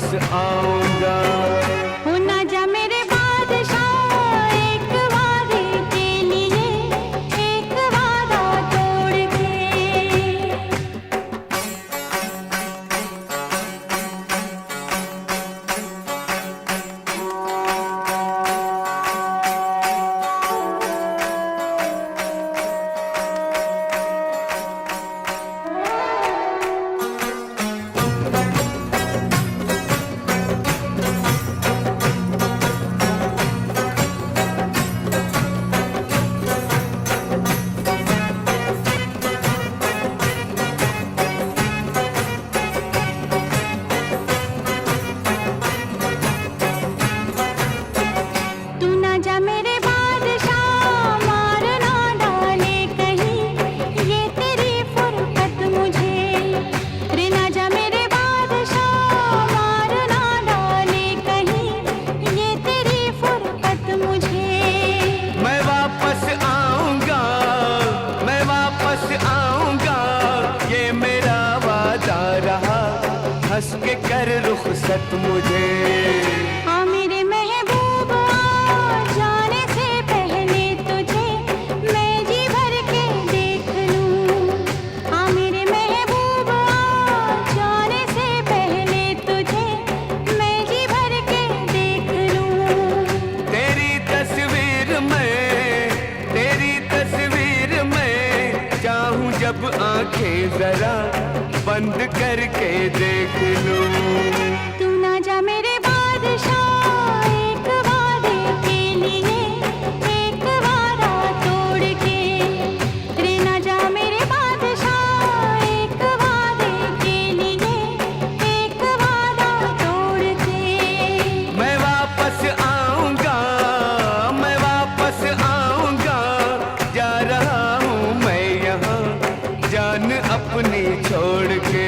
वापस आऊंगा। हो ना जा मेरे बादशाह एक वादे के लिए, एक वादा तोड़ के। तू ना जा मेरे बादशाह मार ना डाले कहीं, ये तेरी फुर्सत मुझे। रे ना जा मेरे बादशाह मार ना डाले कहीं, ये तेरी फुर्सत मुझे। मैं वापस आऊंगा, मैं वापस आऊंगा, ये मेरा वादा रहा, हंस के कर रुखसत मुझे। हाँ मेरे महबूब आ जाने से पहले तुझे मैं जी भर के देख लूं। हाँ मेरे महबूब आ जाने से पहले तुझे मैं जी भर के देख लूं। तेरी तस्वीर में चाहूं जब आंखें जरा बंद करके देख लूं। तू ना जा मेरे बादशाह एक वादे के लिए, एक वादा तोड़ के। रे ना जा मेरे बादशाह एक वादे के लिए, एक वादा तोड़ के। मैं वापस आऊंगा, मैं वापस आऊंगा, जा रहा हूँ मैं यहाँ जान अपनी छोड़ के।